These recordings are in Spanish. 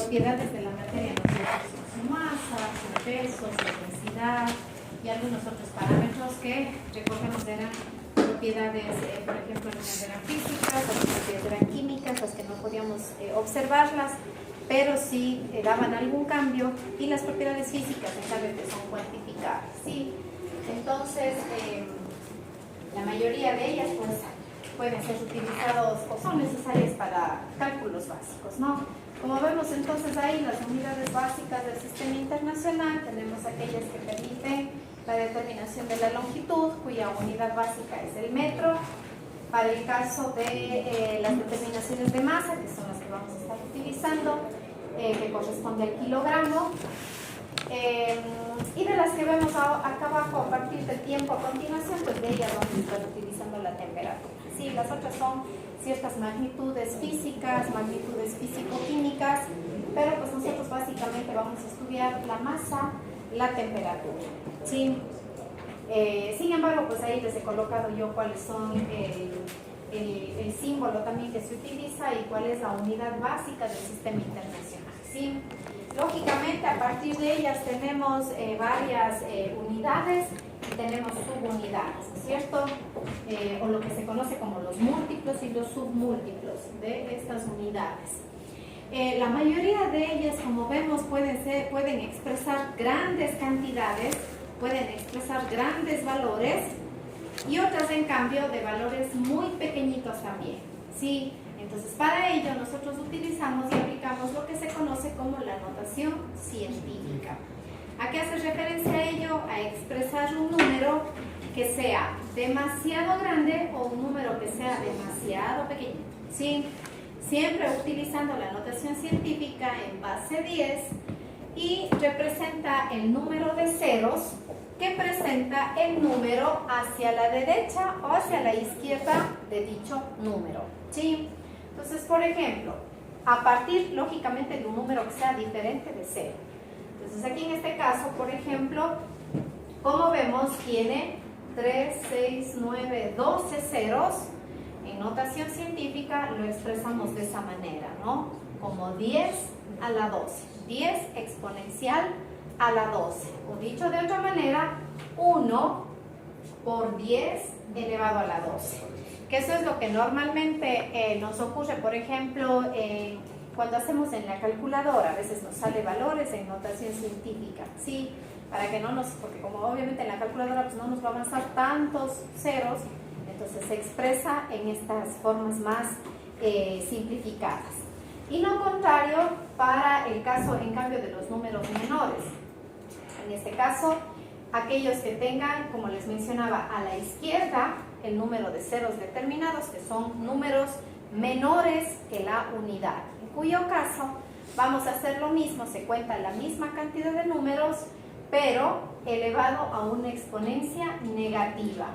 propiedades de la materia, ¿no es cierto? Su masa, su peso, su densidad y algunos otros parámetros que, recordemos, eran propiedades, por ejemplo, eran físicas, otras propiedades eran químicas, las que no podíamos observarlas, pero sí daban algún cambio, y las propiedades físicas se sabe que son cuantificables, ¿sí? Entonces, la mayoría de ellas pues pueden ser utilizados o son necesarias para cálculos básicos, ¿no? Como vemos entonces ahí las unidades básicas del sistema internacional, tenemos aquellas que permiten la determinación de la longitud, cuya unidad básica es el metro. Para el caso de las determinaciones de masa, que son las que vamos a estar utilizando, que corresponde al kilogramo, y de las que vemos acá abajo a partir del tiempo a continuación, pues de ellas vamos a estar utilizando la temperatura. Sí, las otras son ciertas magnitudes físicas, magnitudes físico-químicas, pero pues nosotros básicamente vamos a estudiar la masa, la temperatura, ¿sí? Sin embargo, pues ahí les he colocado yo cuáles son el símbolo también que se utiliza y cuál es la unidad básica del sistema internacional, ¿sí? Lógicamente, a partir de ellas tenemos varias unidades y tenemos subunidades, ¿no es cierto? O lo que se conoce como los múltiplos y los submúltiplos de estas unidades. La mayoría de ellas, como vemos, pueden expresar grandes cantidades, pueden expresar grandes valores, y otras, en cambio, de valores muy pequeñitos también, ¿sí? Entonces, para ello nosotros utilizamos y aplicamos lo que se conoce como la notación científica. ¿A qué hace referencia ello? A expresar un número que sea demasiado grande o un número que sea demasiado pequeño, ¿sí? Siempre utilizando la notación científica en base 10, y representa el número de ceros que presenta el número hacia la derecha o hacia la izquierda de dicho número, ¿sí? Entonces, por ejemplo, a partir, lógicamente, de un número que sea diferente de 0. Entonces, aquí en este caso, por ejemplo, como vemos, tiene 3, 6, 9, 12 ceros. En notación científica lo expresamos de esa manera, ¿no? Como 10 a la 12. 10 exponencial a la 12. O dicho de otra manera, 1 por 10 elevado a la 12. Que eso es lo que normalmente nos ocurre, por ejemplo, cuando hacemos en la calculadora. A veces nos sale valores en notación científica, ¿sí? Para que no nos, porque como obviamente en la calculadora pues no nos va a avanzar tantos ceros, entonces se expresa en estas formas más simplificadas. Y lo contrario para el caso, en cambio, de los números menores. En este caso, aquellos que tengan, como les mencionaba, a la izquierda el número de ceros determinados, que son números menores que la unidad, en cuyo caso vamos a hacer lo mismo, se cuenta la misma cantidad de números, pero elevado a una exponencia negativa.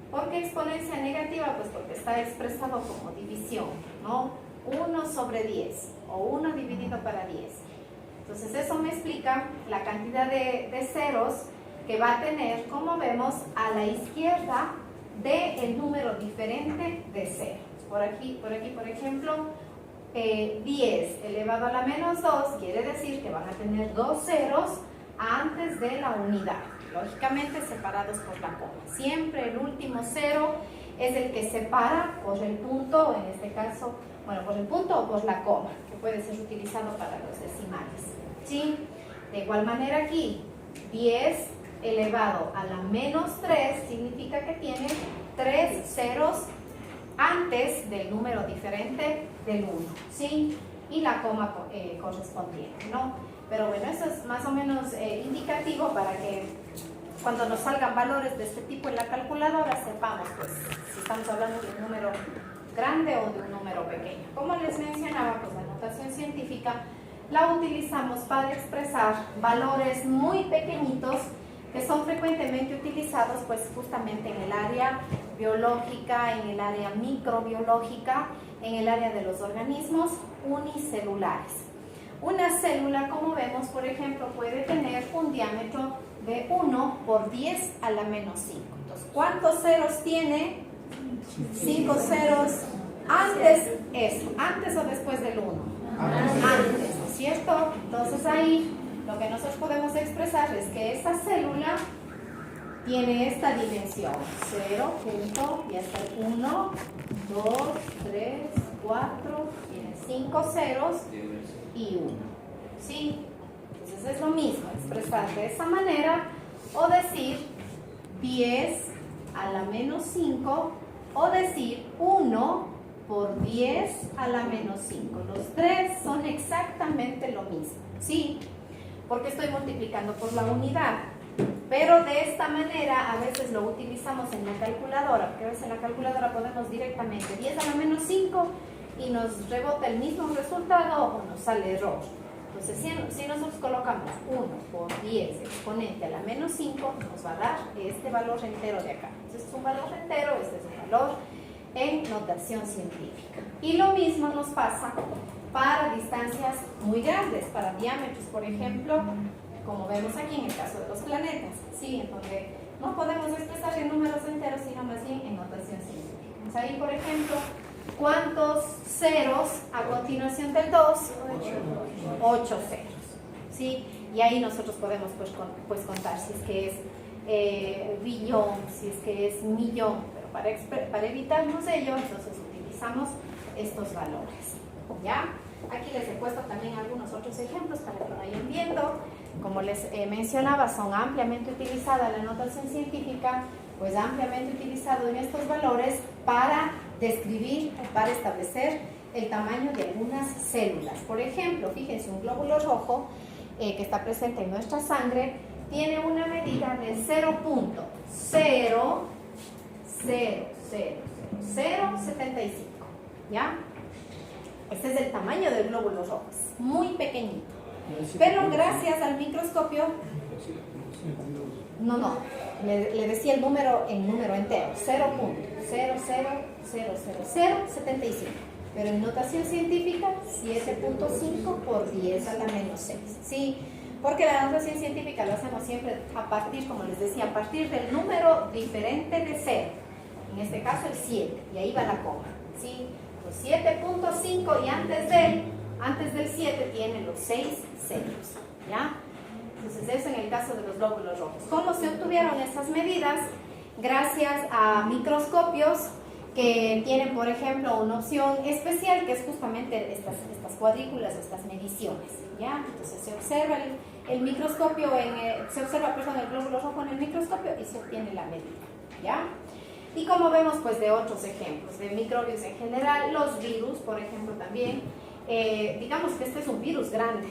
¿Por qué exponencia negativa? Pues porque está expresado como división, ¿no? 1 sobre 10 o 1 dividido para 10. Entonces eso me explica la cantidad de ceros que va a tener, como vemos, a la izquierda del número diferente de 0. Por aquí, por ejemplo, 10 elevado a la menos 2 quiere decir que van a tener 2 ceros antes de la unidad, lógicamente separados por la coma. Siempre el último cero es el que separa por el punto, o en este caso, bueno, por el punto o por la coma, que puede ser utilizado para los decimales, ¿sí? De igual manera aquí, 10 elevado a la menos 3 significa que tiene 3 ceros antes del número diferente del 1, ¿sí? Y la coma correspondiente, ¿no? Pero bueno, eso es más o menos indicativo para que cuando nos salgan valores de este tipo en la calculadora sepamos pues si estamos hablando de un número grande o de un número pequeño. Como les mencionaba, pues la notación científica la utilizamos para expresar valores muy pequeñitos que son frecuentemente utilizados pues justamente en el área biológica, en el área microbiológica, en el área de los organismos unicelulares. Una célula, como vemos, por ejemplo, puede tener un diámetro de 1 por 10 a la menos 5. Entonces, ¿cuántos ceros tiene? 5 ceros antes, eso, antes o después del 1. Antes, ¿no es cierto? ¿correcto? Entonces ahí lo que nosotros podemos expresar es que esta célula tiene esta dimensión, 0, punto, y hasta el 1, 2, 3, 4, tiene 5 ceros y 1, ¿sí? Entonces es lo mismo, expresar de esa manera o decir 10 a la menos 5 o decir 1 por 10 a la menos 5. Los tres son exactamente lo mismo, ¿sí? Porque estoy multiplicando por la unidad. Pero de esta manera a veces lo utilizamos en la calculadora, porque a veces en la calculadora podemos directamente 10 a la menos 5 y nos rebota el mismo resultado o nos sale error. Entonces, si nosotros colocamos 1 por 10 exponente a la menos 5, nos va a dar este valor entero de acá. Entonces, es un valor entero, este es un valor en notación científica. Y lo mismo nos pasa para distancias muy grandes, para diámetros, por ejemplo, como vemos aquí en el caso de los planetas, ¿sí? En donde no podemos expresar en números enteros, sino más bien en notación científica. Entonces, ahí, por ejemplo, ¿cuántos ceros a continuación del 2? 8 ceros, ¿sí? Y ahí nosotros podemos pues contar si es que es billón, si es que es millón, pero para evitarnos ello, entonces utilizamos estos valores, ¿ya? Aquí les he puesto también algunos otros ejemplos para que lo vayan viendo. Como les mencionaba, son ampliamente utilizadas la notación científica, pues ampliamente utilizado en estos valores para describir o para establecer el tamaño de algunas células. Por ejemplo, fíjense, un glóbulo rojo que está presente en nuestra sangre tiene una medida de 0.0000075, ¿ya? Este es el tamaño del glóbulo rojo, es muy pequeñito. Pero gracias al microscopio, le decía el número en número entero, 0.0000075. Pero en notación científica, 7.5 por 10 a la menos 6. ¿Sí? Porque la notación científica lo hacemos siempre a partir, como les decía, a partir del número diferente de 0. En este caso el 7, y ahí va la coma. ¿Sí? Los 7.5 y antes del 7 tiene los 6 ceros. ¿Ya? Entonces eso en el caso de los glóbulos rojos. ¿Cómo se obtuvieron estas medidas? Gracias a microscopios que tienen, por ejemplo, una opción especial que es justamente estas cuadrículas o estas mediciones, ¿ya? Entonces se observa el microscopio, el glóbulo rojo en el microscopio y se obtiene la medida, ¿ya? Y como vemos, pues, de otros ejemplos, de microbios en general, los virus, por ejemplo, también, digamos que este es un virus grande,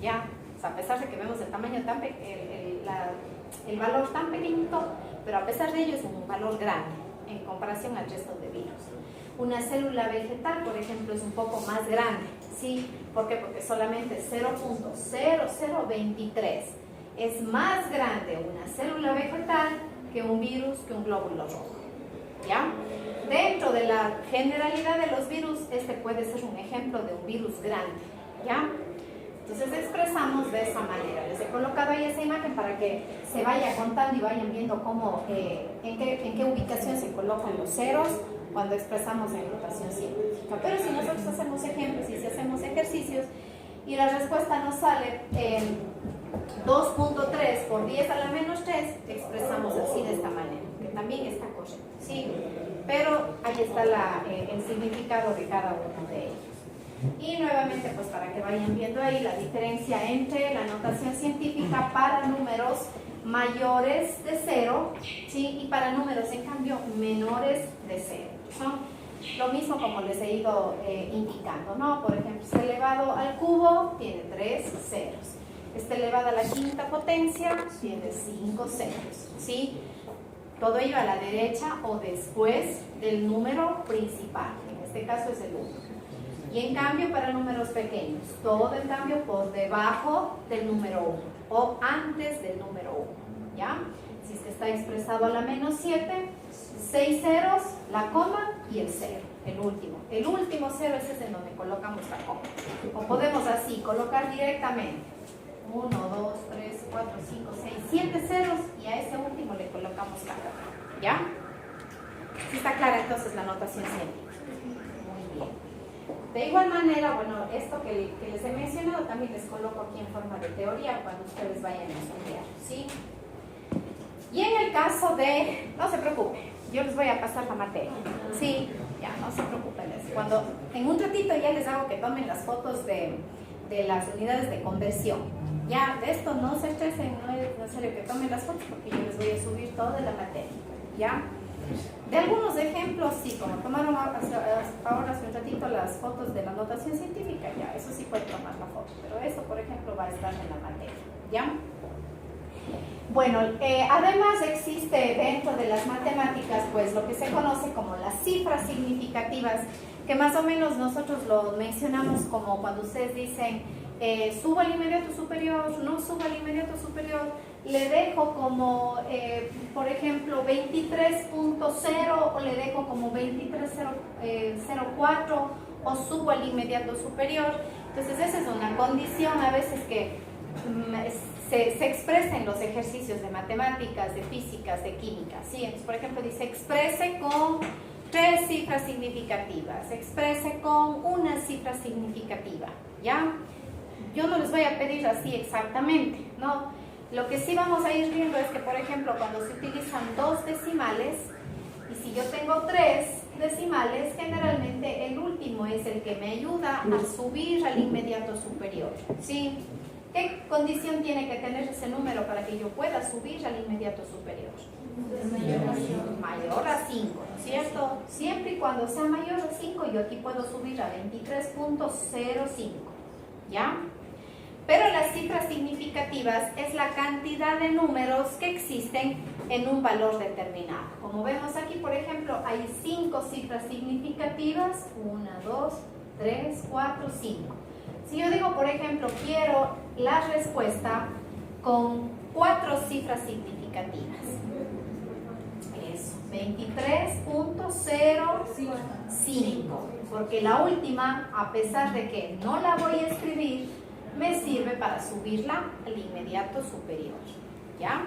¿ya? O sea, a pesar de que vemos el tamaño tan el valor tan pequeñito, pero a pesar de ello es un valor grande en comparación al resto de virus. Una célula vegetal, por ejemplo, es un poco más grande, ¿sí? ¿Por qué? Porque solamente 0.0023 es más grande una célula vegetal que un virus, que un glóbulo rojo, ¿ya? Dentro de la generalidad de los virus, este puede ser un ejemplo de un virus grande, ¿ya? Entonces expresamos de esa manera. Les he colocado ahí esa imagen para que se vaya contando y vayan viendo cómo, en qué ubicación se colocan los ceros cuando expresamos en notación científica. Pero si nosotros hacemos ejemplos y si hacemos ejercicios y la respuesta nos sale 2.3 por 10 a la menos 3, expresamos así de esta manera, que también está correcto, ¿sí? Pero ahí está el significado de cada uno de ellos. Y nuevamente, pues para que vayan viendo ahí la diferencia entre la notación científica para números mayores de 0, ¿sí? Y para números, en cambio, menores de 0. Son lo mismo como les he ido indicando, ¿no? Por ejemplo, este elevado al cubo tiene 3 ceros. Este elevado a la quinta potencia tiene 5 ceros, ¿sí? Todo ello a la derecha o después del número principal. En este caso es el 1. Y en cambio para números pequeños, todo en cambio por debajo del número 1 o antes del número 1, ¿ya? Si es que está expresado a la menos 7, 6 ceros, la coma y el 0, el último. El último 0 ese es en donde colocamos la coma. O podemos así colocar directamente 1, 2, 3, 4, 5, 6, 7 ceros y a ese último le colocamos la coma, ¿ya? ¿Sí está clara entonces la notación científica? Muy bien. De igual manera, bueno, esto que les he mencionado también les coloco aquí en forma de teoría cuando ustedes vayan a estudiar, ¿sí? Y en el caso de, no se preocupen, yo les voy a pasar la materia, ¿sí? Ya, no se preocupen. Cuando en un ratito ya les hago que tomen las fotos de las unidades de conversión. Ya, de esto no se estresen, no es necesario que tomen las fotos porque yo les voy a subir toda la materia, ¿ya? De algunos ejemplos, sí, como tomaron ahora hace un ratito las fotos de la notación científica, ya, eso sí pueden tomar la foto, pero eso, por ejemplo, va a estar en la materia, ¿ya? Bueno, además existe dentro de las matemáticas, pues, lo que se conoce como las cifras significativas, que más o menos nosotros lo mencionamos como cuando ustedes dicen, subo al inmediato superior, no subo al inmediato superior, le dejo como, por ejemplo, 23.0 o le dejo como 23.04 o subo al inmediato superior. Entonces esa es una condición a veces que se expresa en los ejercicios de matemáticas, de físicas, de química, ¿sí? Entonces, por ejemplo, dice exprese con 3 cifras significativas, exprese con una cifra significativa, ¿ya? Yo no les voy a pedir así exactamente, ¿no? Lo que sí vamos a ir viendo es que, por ejemplo, cuando se utilizan 2 decimales, y si yo tengo 3 decimales, generalmente el último es el que me ayuda a subir al inmediato superior, ¿sí? ¿Qué condición tiene que tener ese número para que yo pueda subir al inmediato superior? Mayor a 5, ¿no es cierto? Siempre y cuando sea mayor a 5, yo aquí puedo subir a 23.05, ¿ya? Pero las cifras significativas es la cantidad de números que existen en un valor determinado. Como vemos aquí, por ejemplo, hay 5 cifras significativas, 1, 2, 3, 4, 5. Si yo digo, por ejemplo, quiero la respuesta con 4 cifras significativas. Eso, 23.05. Porque la última, a pesar de que no la voy a escribir, me sirve para subirla al inmediato superior, ¿ya?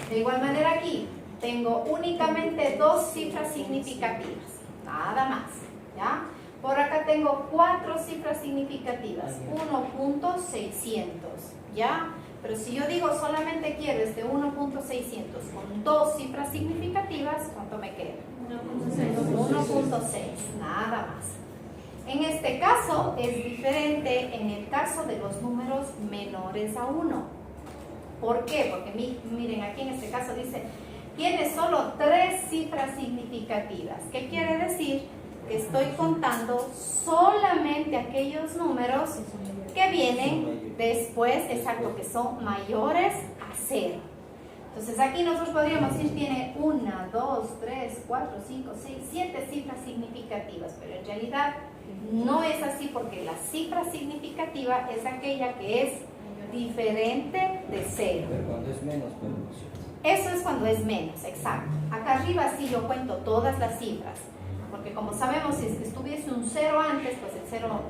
De igual manera aquí, tengo únicamente 2 cifras significativas, nada más, ¿ya? Por acá tengo 4 cifras significativas, 1.600, ¿ya? Pero si yo digo solamente quiero este 1.600 con 2 cifras significativas, ¿cuánto me queda? 1.6, nada más. En este caso es diferente en el caso de los números menores a 1. ¿Por qué? Porque miren, aquí en este caso dice, tiene solo 3 cifras significativas. ¿Qué quiere decir? Que estoy contando solamente aquellos números que vienen después, exacto, que son mayores a 0. Entonces aquí nosotros podríamos decir tiene 1, 2, 3, 4, 5, 6, 7 cifras significativas, pero en realidad no es así porque la cifra significativa es aquella que es diferente de 0. Pero cuando es menos, pues. Eso es cuando es menos, exacto. Acá arriba sí yo cuento todas las cifras, porque como sabemos, si estuviese un 0 antes, pues el 0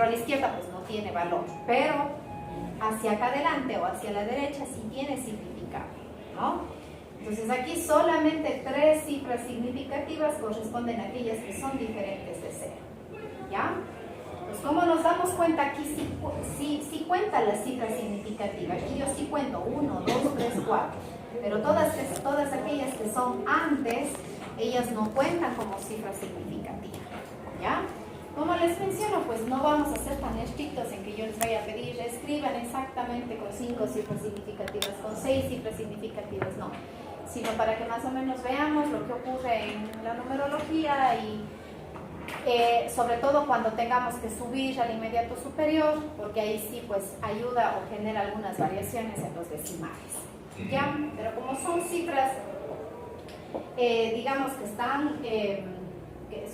a la izquierda pues no tiene valor, pero hacia acá adelante o hacia la derecha sí tiene significado, ¿no? Entonces aquí solamente 3 cifras significativas corresponden a aquellas que son diferentes de 0, ¿ya? Pues como nos damos cuenta, aquí sí cuenta las cifras significativas. Aquí yo sí cuento 1, 2, 3, 4, pero todas aquellas que son antes, ellas no cuentan como cifra significativa, ¿ya? Como les menciono, pues no vamos a ser tan estrictos en que yo les vaya a pedir escriban exactamente con 5 cifras significativas, con 6 cifras significativas, no, sino para que más o menos veamos lo que ocurre en la numerología y sobre todo cuando tengamos que subir al inmediato superior, porque ahí sí pues ayuda o genera algunas variaciones en los decimales, ¿ya? Pero como son cifras, digamos que están... que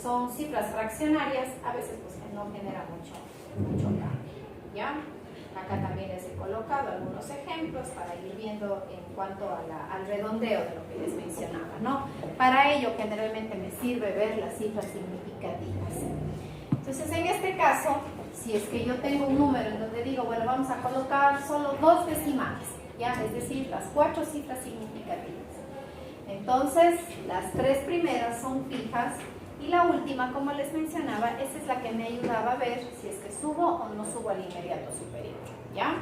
son cifras fraccionarias, a veces pues no genera mucho cambio, ¿ya? Acá también les he colocado algunos ejemplos para ir viendo en cuanto al redondeo de lo que les mencionaba, ¿no? Para ello generalmente me sirve ver las cifras significativas. Entonces en este caso, si es que yo tengo un número en donde digo, bueno, vamos a colocar solo 2 decimales, ¿ya? Es decir, las 4 cifras significativas. Entonces, las 3 primeras son fijas Y la última, como les mencionaba, esa es la que me ayudaba a ver si es que subo o no subo al inmediato superior, ¿ya?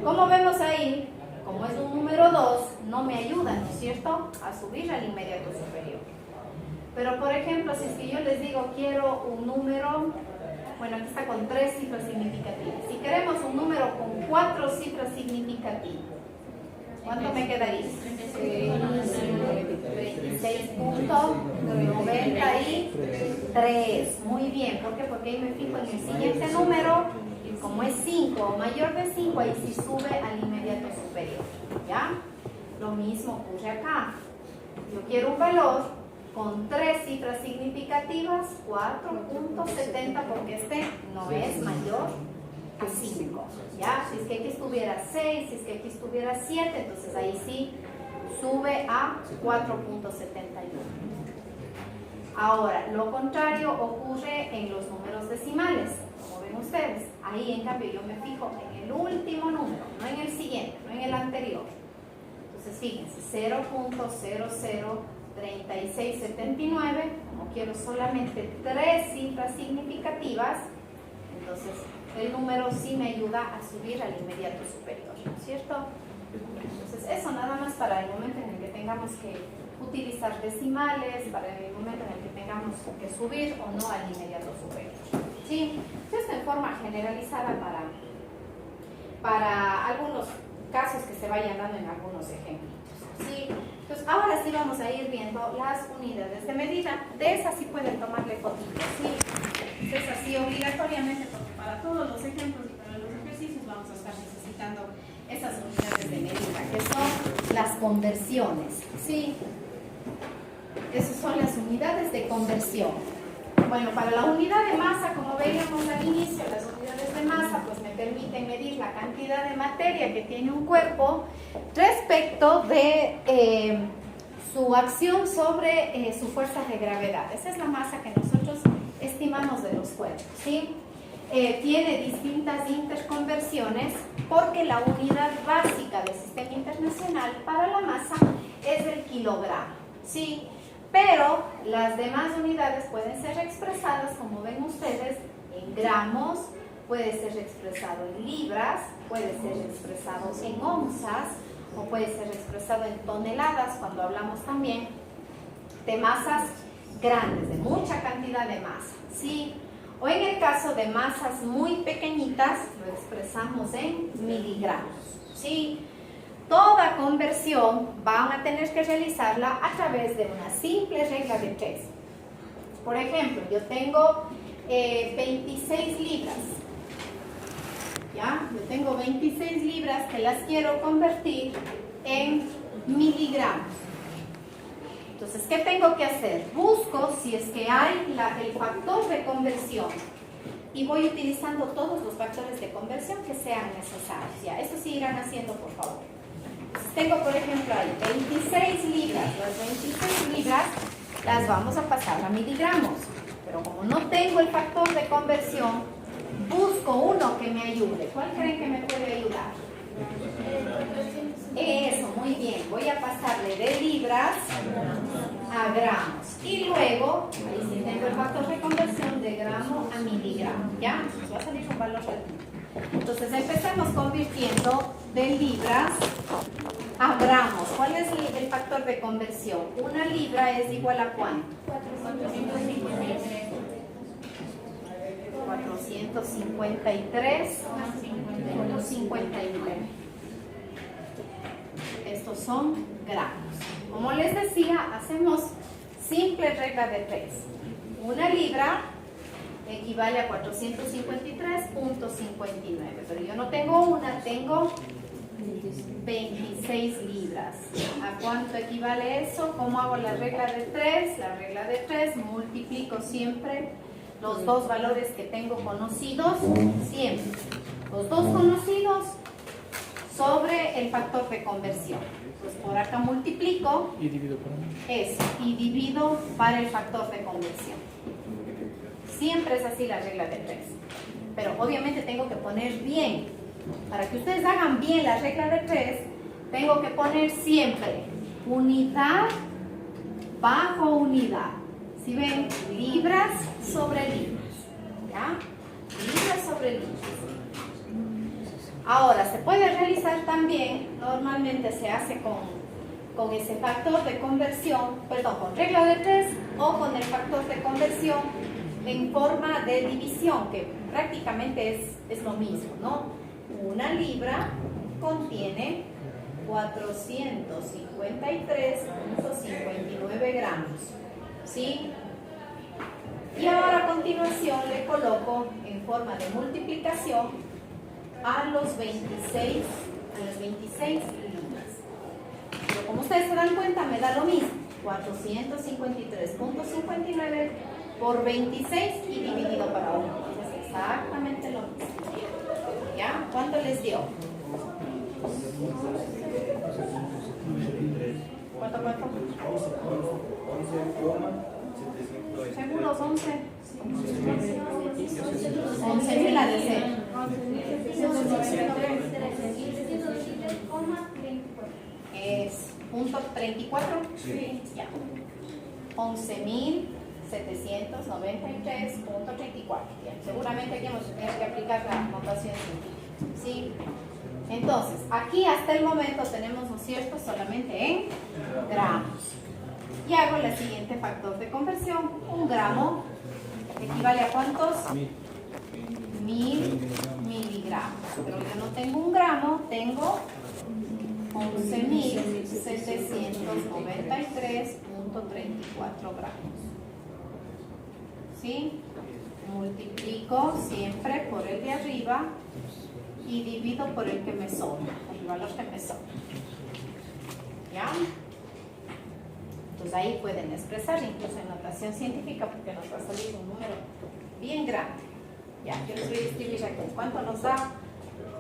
Como vemos ahí, como es un número 2, no me ayuda, ¿no es cierto?, a subir al inmediato superior. Pero, por ejemplo, si es que yo les digo, quiero un número, bueno, aquí está con 3 cifras significativas. Si queremos un número con 4 cifras significativas, ¿cuánto me quedaría? 26.93. Muy bien. ¿Por qué? Porque ahí me fijo en el siguiente número. Y como es 5 o mayor de 5, ahí sí sube al inmediato superior. ¿Ya? Lo mismo ocurre acá. Yo quiero un valor con 3 cifras significativas, 4.70, porque este no es mayor a 5, ¿ya? Si es que aquí estuviera 6, si es que aquí estuviera 7, entonces ahí sí sube a 4.71. Ahora, lo contrario ocurre en los números decimales, como ven ustedes. Ahí, en cambio, yo me fijo en el último número, no en el siguiente, no en el anterior. Entonces, fíjense, 0.003679, como quiero solamente 3 cifras significativas, entonces el número sí me ayuda a subir al inmediato superior, ¿no es cierto? Entonces eso nada más para el momento en el que tengamos que utilizar decimales, para el momento en el que tengamos que subir o no al inmediato superior, ¿sí? Esto en forma generalizada para algunos casos que se vayan dando en algunos ejemplos, ¿sí? Entonces ahora sí vamos a ir viendo las unidades de medida. De esas sí pueden tomarle fotitos, ¿sí? Es así obligatoriamente, porque para todos los ejemplos y para los ejercicios vamos a estar necesitando esas unidades de medida, que son las conversiones, ¿sí? Esas son las unidades de conversión. Bueno, para la unidad de masa, como veíamos al inicio, las unidades de masa pues me permiten medir la cantidad de materia que tiene un cuerpo respecto de su acción sobre su fuerza de gravedad. Esa es la masa que nosotros estimamos de los cuerpos, ¿sí? Tiene distintas interconversiones porque la unidad básica del sistema internacional para la masa es el kilogramo, ¿sí? Pero las demás unidades pueden ser expresadas, como ven ustedes, en gramos, puede ser expresado en libras, puede ser expresado en onzas o puede ser expresado en toneladas cuando hablamos también de masas grandes, de mucha cantidad de masa, ¿sí? O en el caso de masas muy pequeñitas, lo expresamos en miligramos, ¿sí? Toda conversión van a tener que realizarla a través de una simple regla de 3. Por ejemplo, yo tengo 26 libras, ¿ya? Yo tengo 26 libras que las quiero convertir en miligramos. Entonces, ¿qué tengo que hacer? Busco si es que hay el factor de conversión y voy utilizando todos los factores de conversión que sean necesarios. Ya, eso sí irán haciendo, por favor. Entonces, tengo, por ejemplo, ahí 26 libras. Las 26 libras las vamos a pasar a miligramos. Pero como no tengo el factor de conversión, busco uno que me ayude. ¿Cuál creen que me puede ayudar? Eso, muy bien. Voy a pasarle de libras a gramos. Y luego, ahí sí tengo el factor de conversión de gramo a miligramo. ¿Ya? Nos va a salir un valor relativo. Entonces, empezamos convirtiendo de libras a gramos. ¿Cuál es el factor de conversión? Una libra es igual a ¿cuánto? 453,59. Estos son gramos. Como les decía, hacemos simple regla de 3. Una libra equivale a 453,59. Pero yo no tengo una, tengo 26 libras. ¿A cuánto equivale eso? ¿Cómo hago la regla de 3? La regla de 3, multiplico siempre los dos valores que tengo conocidos, siempre. Los dos conocidos sobre el factor de conversión. Pues por acá multiplico y divido por eso, y divido para el factor de conversión. Siempre es así la regla de 3. Pero obviamente tengo que poner bien. Para que ustedes hagan bien la regla de 3, tengo que poner siempre unidad bajo unidad. ¿Sí ven? Libras sobre libras. ¿Ya? Libras sobre libras. Ahora, se puede realizar también, normalmente se hace con ese factor de conversión, perdón, con regla de 3 o con el factor de conversión en forma de división, que prácticamente es lo mismo, ¿no? Una libra contiene 453.59 gramos, ¿sí? Y ahora a continuación le coloco en forma de multiplicación a los 26 libras. Pero como ustedes se dan cuenta, me da lo mismo, 453.59 por 26 y dividido para 1. Es exactamente lo mismo. ¿Ya? ¿Cuánto les dio? ¿Cuánto? 11,700. ¿Seguros 11? 11.000 a de ser. ¿Es punto 34? Sí. Ya. 11.793.34. Seguramente aquí vamos a tener que aplicar la notación científica. ¿Sí? Entonces, aquí hasta el momento tenemos, ¿no es cierto?, solamente en gramos. Y hago el siguiente factor de conversión. 1 gramo equivale a ¿cuántos? 1000 miligramos. Pero yo no tengo 1 gramo, tengo 11.793.34 gramos. ¿Sí? Multiplico siempre por el de arriba y divido por el que me sobra, el valor que me sobra. ¿Ya? Entonces ahí pueden expresar incluso en notación científica, porque nos va a salir un número bien grande. Ya, yo les voy a escribir aquí. ¿Cuánto nos da?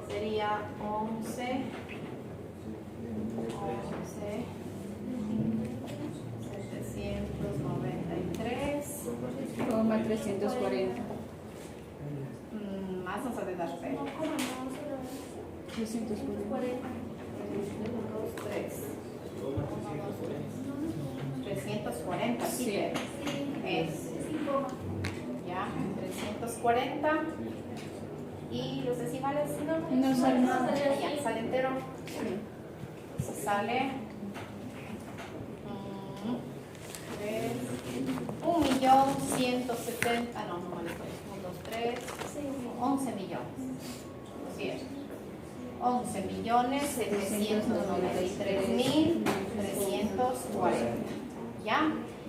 Sería 11.793,340. Más nos ha de dar 3. 340. 340, sí. Es. Ya, 340. ¿Y los decimales? No sale nada. Ya, sale entero. Se sale 1.170.000, no me lo 1, 2, 3, 11 millones. Así es. 11.793.340. ¿Ya?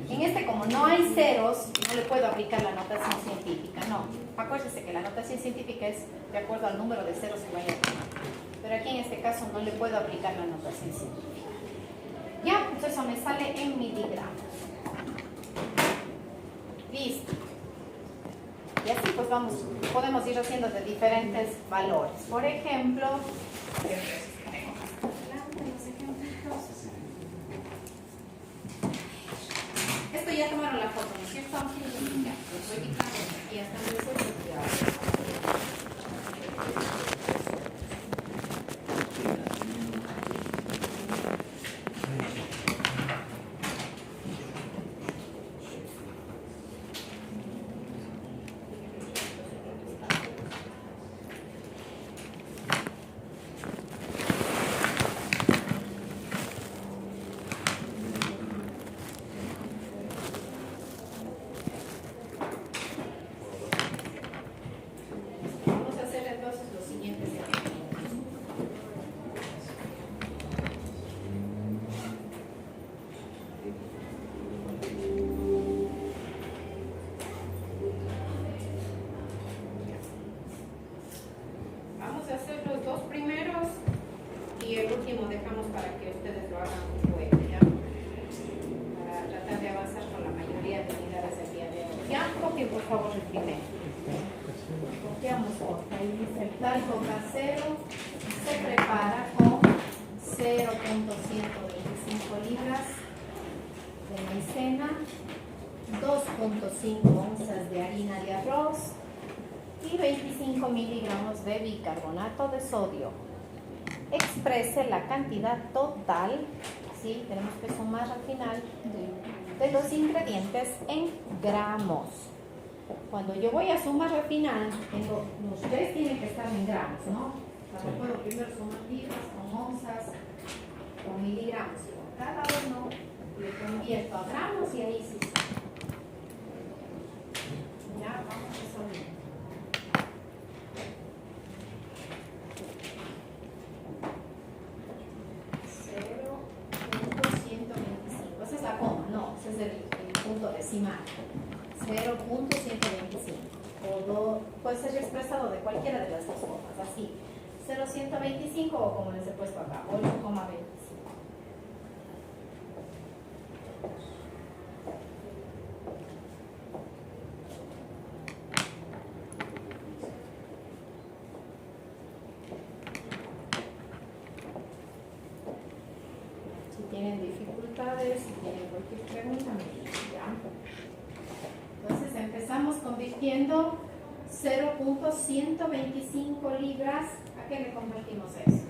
En este, como no hay ceros, no le puedo aplicar la notación científica, no. Acuérdese que la notación científica es de acuerdo al número de ceros que vaya a tomar. Pero aquí en este caso no le puedo aplicar la notación científica. Ya, entonces eso me sale en miligramos. Listo. Y así pues podemos ir haciendo de diferentes valores. Por ejemplo, esto ya tomaron la foto, ¿no es cierto? Ya, pues voy quitando aquí hasta el y el último dejamos para que ustedes lo hagan luego, ¿ya? Para tratar de avanzar con la mayoría de unidades del día de hoy. Ya, copien por favor el primero. Copiamos otro. El talco casero se prepara con 0.125 libras de maicena, 2.5 onzas de harina de arroz y 25 miligramos de bicarbonato de sodio. Exprese la cantidad total, ¿sí? Tenemos que sumar al final de los ingredientes en gramos. Cuando yo voy a sumar al final, los tres tienen que estar en gramos, ¿no? Ahora puedo primero sumar libras con onzas, con miligramos. Con cada uno le convierto a gramos y ahí sí. Ya, vamos a resolver. Esa es la coma, no, ese es el punto decimal. 0.125. Puede ser expresado de cualquiera de las dos formas, así. 0.125 o como les he puesto acá, 8,25. Si tienen dificultades, si tienen cualquier pregunta, me dicen, ¿ya? Entonces empezamos convirtiendo 0.125 libras. ¿A qué le convertimos eso?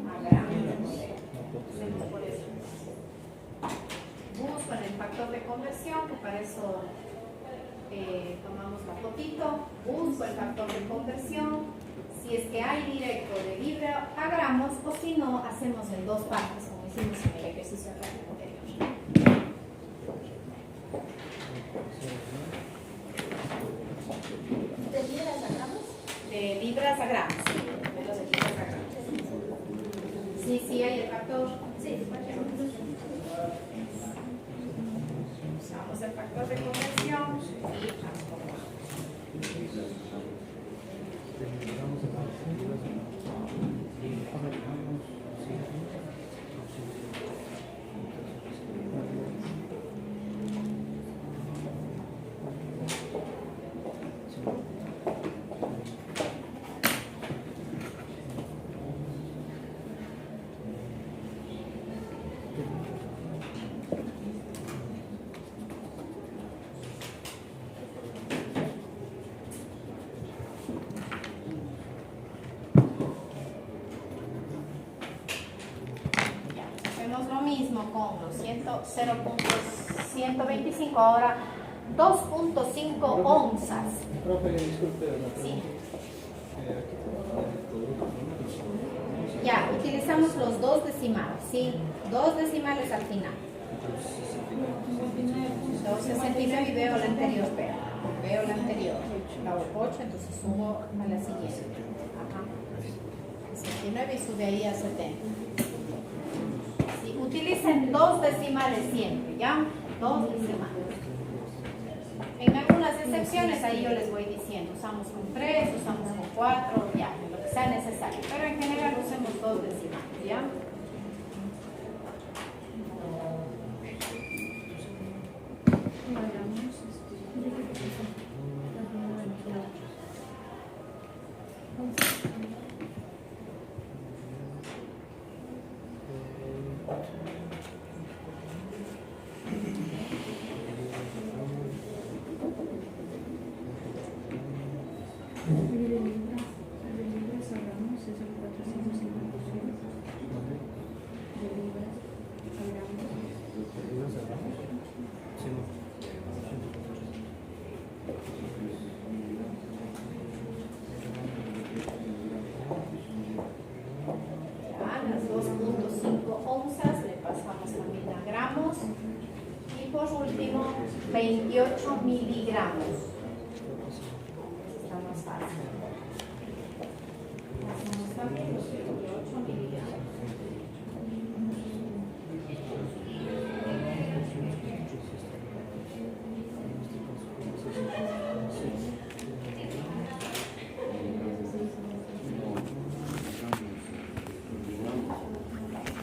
A gramos. Hacemos por eso. Busco en el factor de conversión, que para eso tomamos la fotito. Busco el factor de conversión. Si es que hay directo de libra a gramos, o si no, hacemos en dos partes, como hicimos en el ejercicio anterior. ¿De libras a gramos? De libras a gramos, sí, de los libras a gramos. Sí, sí, hay el factor. Sí, usamos el factor de conversión y transformamos. Lo mismo con los 0.125, ahora 2.5 onzas. Profe, disculpe. Sí. Ya, utilizamos los dos decimales, ¿sí? Dos decimales al final. 269 y veo la anterior, pero veo la anterior. La 8, entonces subo a la siguiente. Ajá. 69 y sube ahí a 70. Utilicen dos decimales siempre, ¿ya? Dos decimales. En algunas excepciones ahí yo les voy diciendo, usamos con 3, usamos con 4, ya, lo que sea necesario. Pero en general usemos dos decimales, ¿ya? Las 2.5 onzas le pasamos también a gramos y por último 28 miligramos. Está más fácil.